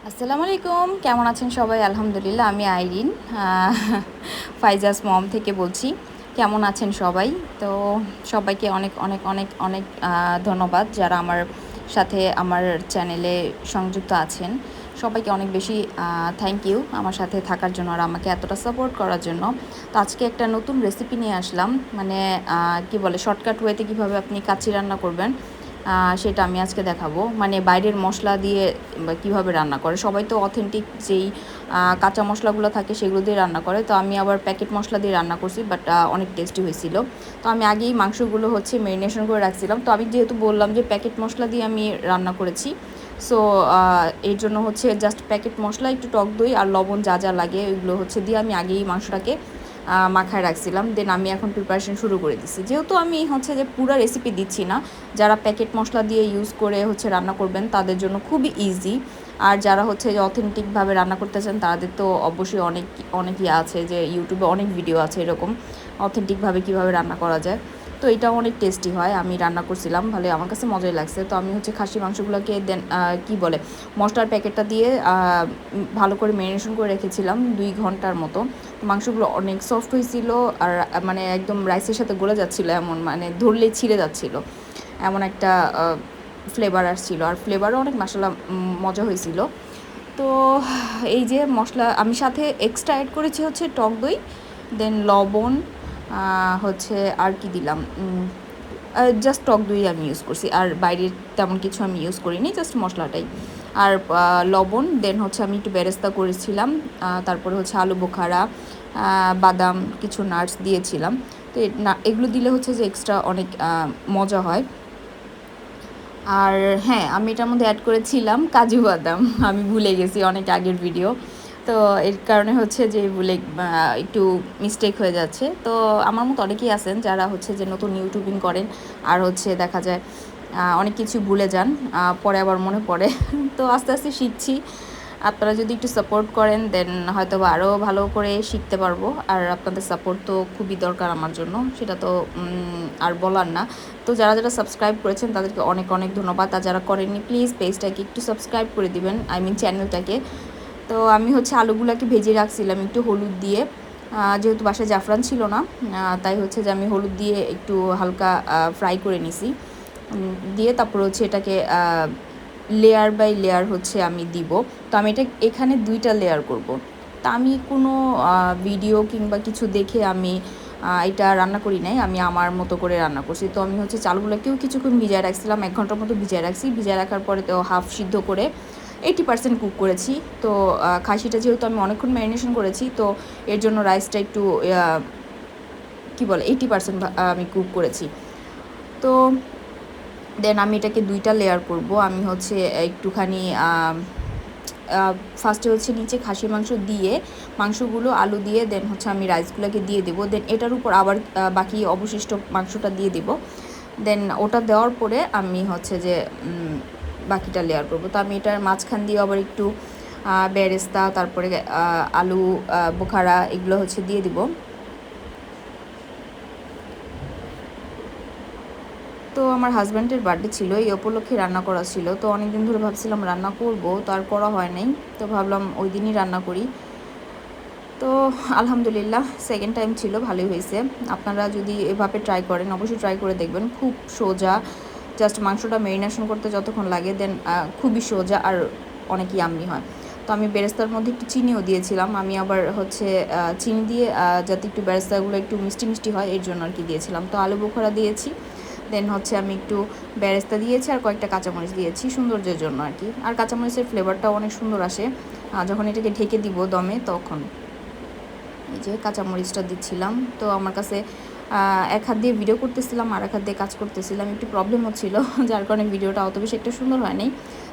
আসসালামু আলাইকুম, কেমন আছেন সবাই? আলহামদুলিল্লাহ, আমি আইরিন ফাইজাস মম থেকে বলছি। কেমন আছেন সবাই? তো সবাইকে অনেক অনেক অনেক অনেক ধন্যবাদ যারা আমার সাথে আমার চ্যানেলে সংযুক্ত আছেন। সবাইকে অনেক বেশি থ্যাংক ইউ আমার সাথে থাকার জন্য আর আমাকে এতটা সাপোর্ট করার জন্য। তো আজকে একটা নতুন রেসিপি নিয়ে আসলাম, মানে কি বলে, শর্টকাট ওয়েতে কীভাবে আপনি কাচ্চি রান্না করবেন সেটা আমি আজকে দেখাবো। মানে বাইরের মশলা দিয়ে কিভাবে রান্না করে, সবাই তো অথেন্টিক যেই কাঁচা মশলাগুলো থাকে সেগুলো দিয়ে রান্না করে, তো আমি আবার প্যাকেট মশলা দিয়ে রান্না করছি, বাট অনেক টেস্টি হয়েছিল। তো আমি আগেই মাংসগুলো হচ্ছে ম্যারিনেশন করে রাখছিলাম। তো আমি যেহেতু বললাম যে প্যাকেট মশলা দিয়ে আমি রান্না করেছি, সো এর জন্য হচ্ছে জাস্ট প্যাকেট মশলা, একটু টক দই আর লবণ যা যা লাগে ওইগুলো হচ্ছে দিয়ে আমি আগেই মাংসটাকে মাখায় রাখছিলাম। দেন আমি এখন প্রিপারেশন শুরু করে দিচ্ছি। যেহেতু আমি হচ্ছে যে পুরো রেসিপি দিচ্ছি না, যারা প্যাকেট মশলা দিয়ে ইউজ করে হচ্ছে রান্না করবেন তাদের জন্য খুবই ইজি। আর যারা হচ্ছে যে অথেন্টিকভাবে রান্না করতে চান তাদের তো অবশ্যই অনেক ইয়ে আছে, যে ইউটিউবে অনেক ভিডিও আছে এরকম অথেন্টিকভাবে কীভাবে রান্না করা যায়। তো এটাও অনেক টেস্টি হয়। আমি রান্না করছিলাম, ভালো, আমার কাছে মজাই লাগছে। তো আমি হচ্ছে খাসি মাংসগুলোকে দেন কী বলে, মশলার প্যাকেটটা দিয়ে ভালো করে ম্যারিনেশন করে রেখেছিলাম 2 ঘন্টার মতো। মাংসগুলো অনেক সফট হয়েছিল আর মানে একদম রাইসের সাথে গলে যাচ্ছিলো, এমন মানে ধরলেই ছিঁড়ে যাচ্ছিলো, এমন একটা ফ্লেভার আসছিল। আর ফ্লেভারও অনেক মাশাআল্লাহ মজা হয়েছিল। তো এই যে মশলা আমি সাথে এক্সট্রা অ্যাড করেছি হচ্ছে টক দই, দেন লবণ, হচ্ছে আর কি দিলাম, জাস্ট টক দই আমি ইউজ করছি, আর বাইরের তেমন কিছু আমি ইউজ করিনি, জাস্ট মশলাটাই আর লবণ। দেন হচ্ছে আমি একটু বেরেস্তা করেছিলাম, তারপরে হচ্ছে আলু বোখারা, বাদাম, কিছু নাটস দিয়েছিলাম। তো এগুলো দিলে হচ্ছে যে এক্সট্রা অনেক মজা হয়। আর হ্যাঁ, আমি এটার মধ্যে অ্যাড করেছিলাম কাজু বাদাম, আমি ভুলে গেছি, অনেক আগের ভিডিও, তো এর কারণে হচ্ছে যে ভুলে একটু মিস্টেক হয়ে যাচ্ছে। তো আমার মতো অনেকেই আছেন যারা হচ্ছে যে নতুন ইউটিউবিং করেন আর হচ্ছে দেখা যায় অনেক কিছু ভুলে যান, পরে আবার মনে পড়ে তো আস্তে আস্তে শিখছি। আপনারা যদি একটু সাপোর্ট করেন দেন হয়তো বা আরও ভালো করে শিখতে পারবো। আর আপনাদের সাপোর্ট তো খুবই দরকার আমার জন্য, সেটা তো আর বলার না। তো যারা যারা সাবস্ক্রাইব করেছেন তাদেরকে অনেক অনেক ধন্যবাদ, আর যারা করেননি প্লিজ পেজটাকে একটু সাবস্ক্রাইব করে দিবেন, আই মিন চ্যানেলটাকে। তো আমি হচ্ছে আলুগুলাকে ভেজে রাখছিলাম একটু হলুদ দিয়ে, যেহেতু বাসায় জাফরান ছিল না, তাই হচ্ছে যে আমি হলুদ দিয়ে একটু হালকা ফ্রাই করে নিছি, দিয়ে তারপর হচ্ছে এটাকে লেয়ার বাই লেয়ার হচ্ছে আমি দিব। তো আমি এটা এখানে 2টা লেয়ার করব। তা আমি কোনো ভিডিও কিংবা কিছু দেখে আমি এটা রান্না করি নাই, আমি আমার মতো করে রান্না করছি। তো আমি হচ্ছে চালগুলোকেও কিছুক্ষণ ভিজায় রাখছিলাম, 1 ঘন্টার মতো ভিজায় রাখছি। ভিজায় রাখার পরে তো হাফ সিদ্ধ করে 80% কুক করেছি। তো খাসিটা যেহেতু আমি অনেকক্ষণ ম্যারিনেশন করেছি, তো এর জন্য রাইসটা একটু কী বলে 80% আমি কুক করেছি। তো দেন আমি এটাকে 2টা লেয়ার করব। আমি হচ্ছে একটুখানি ফার্স্টে হচ্ছে নিচে খাসির মাংস দিয়ে, মাংসগুলো আলু দিয়ে দেন হচ্ছে আমি রাইসগুলোকে দিয়ে দেবো, দেন এটার উপর আবার বাকি অবশিষ্ট মাংসটা দিয়ে দেব। দেন ওটা দেওয়ার পরে আমি হচ্ছে যে বাকিটা লেয়ার করব। তো আমি এটার মাঝখান দিয়ে আবার একটু বেরেস্তা, তারপরে আলু বোখারা এগুলো হচ্ছে দিয়ে দিব। তো আমার হাজব্যান্ডের বার্থডে ছিল, এই উপলক্ষে রান্না করা ছিল। তো অনেক দিন ধরে ভাবছিলাম রান্না করব, তো আর করা হয় নাই, তো ভাবলাম ওই দিনই রান্না করি। তো আলহামদুলিল্লাহ সেকেন্ড টাইম ছিল, ভালোই হয়েছে। আপনারা যদি এভাবে ট্রাই করেন অবশ্যই ট্রাই করে দেখবেন, খুব সোজা, জাস্ট মাংসটা ম্যারিনেশন করতে যতক্ষণ লাগে, দেন খুবই সোজা আর অনেক ইয়াম্মি হয়। তো আমি বেরেস্তার মধ্যে একটু চিনিও দিয়েছিলাম, আমি আবার হচ্ছে চিনি দিয়ে যাতে একটু বেরেস্তাগুলো একটু মিষ্টি মিষ্টি হয় এর জন্য আর কি দিয়েছিলাম। তো আলু বোখরা দিয়েছি, দেন হচ্ছে আমি একটু বেরেস্তা দিয়েছি আর কয়েকটা কাঁচামরিচ দিয়েছি সৌন্দর্যের জন্য আর কি। আর কাঁচামরিচের ফ্লেভারটাও অনেক সুন্দর আসে যখন এটাকে ঢেকে দিব দমে, তখন এই যে কাঁচামরিচটা দিচ্ছিলাম। তো আমার কাছে এক হাত দিয়ে ভিডিও করতেছিলাম আর এক হাত দিয়ে কাজ করতেছিলাম, একটু প্রবলেম হচ্ছিলো যার কারণে ভিডিওটা অত বেশি একটা সুন্দর হয় নাই।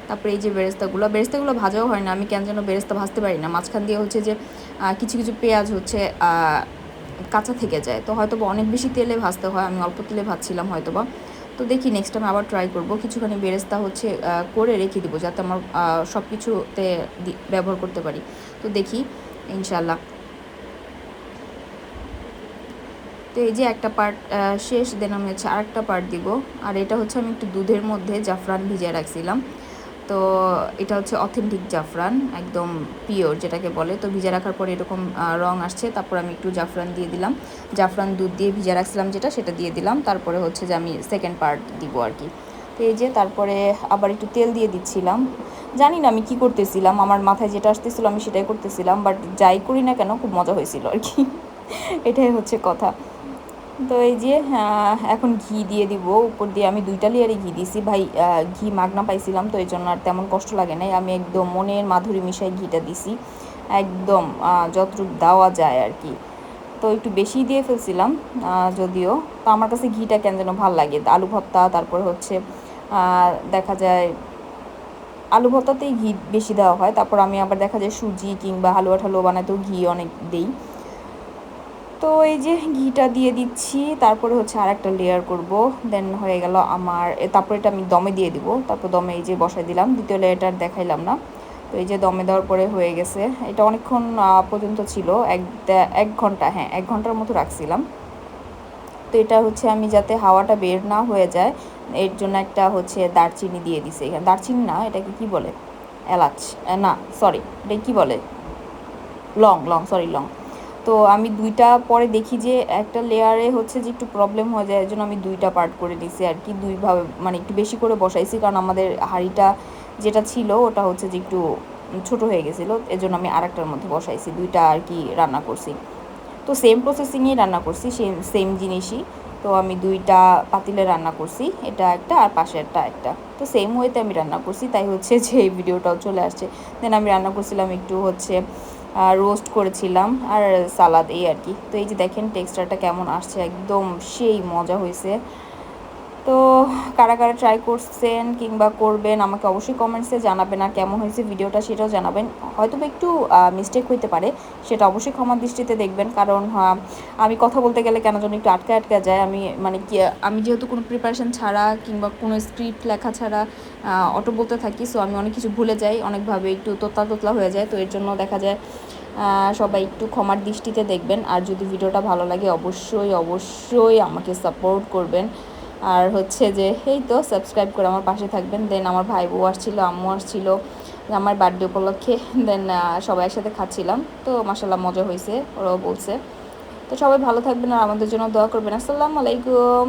তারপরে এই যে বেরেস্তাগুলো ভাজাও হয় না, আমি কেন যেন বেরেস্তা ভাজতে পারি না, মাঝখান দিয়ে হচ্ছে যে কিছু কিছু পেঁয়াজ হচ্ছে কাঁচা থেকে যায়, তো হয়তো বা অনেক বেশি তেলে ভাজতে হয়, আমি অল্প তেলে ভাজছিলাম হয়তো বা। তো দেখি নেক্সট টাইম আবার ট্রাই করব, কিছুখানি বেরেস্তা হচ্ছে করে রেখে দিব যাতে আমার সব কিছুতে ব্যবহার করতে পারি। তো দেখি ইনশাল্লাহ। তো এই যে একটা পার্ট শেষ, দেন আমি হচ্ছে আরেকটা পার্ট দিব। আর এটা হচ্ছে আমি একটু দুধের মধ্যে জাফরান ভিজিয়ে রাখছিলাম। তো এটা হচ্ছে অথেন্টিক জাফরান, একদম পিওর যেটাকে বলে। তো ভিজা রাখার পরে এরকম রং আসছে, তারপর আমি একটু জাফরান দিয়ে দিলাম, জাফরান দুধ দিয়ে ভিজা রাখছিলাম যেটা, সেটা দিয়ে দিলাম। তারপরে হচ্ছে যে আমি সেকেন্ড পার্ট দিব আর কি। তো এই যে তারপরে আবার একটু তেল দিয়ে দিচ্ছিলাম। জানি না আমি কি করতেছিলাম, আমার মাথায় যেটা আসতেছিল আমি সেটাই করতেছিলাম, বাট যাই করি না কেন খুব মজা হয়েছিল আর কি। এটাই হচ্ছে কথা। তো এই যে এখন ঘি দিয়ে দিব উপর দিয়ে। আমি 2টা লেয়ারে ঘি দিছি ভাই, ঘি মাগনা পাইছিলাম তো এই জন্য আর তেমন কষ্ট লাগে নাই। আমি একদম মনের মাধুরী মিশাই ঘিটা দিছি, একদম যতটুকু দেওয়া যায় আর কি। তো একটু বেশি দিয়ে ফেলছিলাম যদিও। তো আমার কাছে ঘিটা কেন যেন ভালো লাগে। আলু ভর্তা, তারপর হচ্ছে দেখা যায় আলু ভর্তাতেই ঘি বেশি দেওয়া হয়। তারপর আমি আবার দেখা যায় সুজি কিংবা হালুয়া ঠালুয়া বানাতেও ঘি অনেক দিই। তো এই যে ঘিটা দিয়ে দিচ্ছি, তারপরে হচ্ছে আর একটা লেয়ার করব, দেন হয়ে গেল আমার। তারপর এটা আমি দমে দিয়ে দিব, তারপর দমে এই যে বসাই দিলাম। দ্বিতীয় লেয়ারটা দেখাইলাম না। তো এই যে দমে দেওয়ার পরে হয়ে গেছে। এটা অনেকক্ষণ পর্যন্ত ছিল, 1 ঘন্টা, হ্যাঁ 1 ঘন্টার মতো রাখছিলাম। তো এটা হচ্ছে আমি যাতে হাওয়াটা বের না হয়ে যায় এর জন্য একটা হচ্ছে দারচিনি দিয়ে দিছি এখানে। দারচিনি না, এটাকে কি বলে, এলাচ, না সরি, এটা কি বলে, লং, সরি লং। তো আমি 2টা পরে দেখি যে একটা লেয়ারে হচ্ছে যে একটু প্রবলেম হয়ে যায়, এর জন্য আমি 2টা পার্ট করে নিছি আর কি। 2ভাবে মানে একটু বেশি করে বসাইছি, কারণ আমাদের হাঁড়িটা যেটা ছিল ওটা হচ্ছে যে একটু ছোট হয়ে গেছিলো, এর জন্য আমি আরেকটার মধ্যে বসাইছি। 2টা আর কি রান্না করছি, তো সেম প্রসেসিংয়েই রান্না করছি, সেম জিনিসই। তো আমি 2টা পাতিলে রান্না করছি, এটা একটা আর পাশেরটা একটা। তো সেম ওয়েতে আমি রান্না করছি, তাই হচ্ছে যে এই ভিডিওটাও চলে আসছে। দেন আমি রান্না করছিলাম একটু হচ্ছে রোস্ট করেছিলাম আর সালাদ, এই আর কি। তো এই যে দেখেন টেক্সচারটা কেমন আসছে, একদম সেই মজা হয়েছে। তো কারা কারা ট্রাই করছেন কিংবা করবেন আমাকে অবশ্যই কমেন্টসে জানাবেন, আর কেমন হয়েছে ভিডিওটা সেটাও জানাবেন। হয়তো বা একটু মিস্টেক হইতে পারে, সেটা অবশ্যই ক্ষমার দৃষ্টিতে দেখবেন, কারণ আমি কথা বলতে গেলে কেন যেন একটু আটকা যায়। আমি মানে কি, আমি যেহেতু কোনো প্রিপারেশন ছাড়া কিংবা কোনো স্ক্রিপ্ট লেখা ছাড়া অটো বলতে থাকি, সো আমি অনেক কিছু ভুলে যাই, অনেকভাবে একটু তোতলা তোতলা হয়ে যায়। তো এর জন্য দেখা যায় সবাই একটু ক্ষমার দৃষ্টিতে দেখবেন। আর যদি ভিডিওটা ভালো লাগে অবশ্যই অবশ্যই আমাকে সাপোর্ট করবেন। আর হচ্ছে যে এই তো সাবস্ক্রাইব করে আমার পাশে থাকবেন। দেন আমার ভাই বউ আসছিলো, আম্মু আসছিলো আমার বার্থডে উপলক্ষে। দেন সবাই একসাথে খাচ্ছিলাম, তো মাশাআল্লাহ মজা হয়েছে, ওরাও বলছে। তো সবাই ভালো থাকবেন আর আমাদের জন্য দোয়া করবেন। আসসালামু আলাইকুম।